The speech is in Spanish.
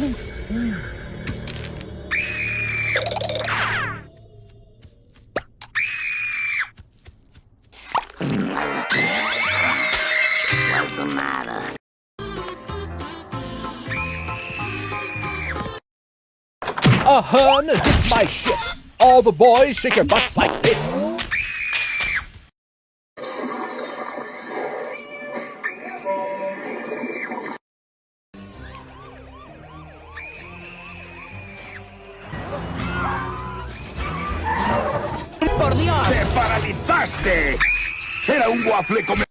What's the matter? Ahern, this is my ship. All the boys shake your butts like this. ¡Por Dios! ¡Te paralizaste! ¡Era un waffle come...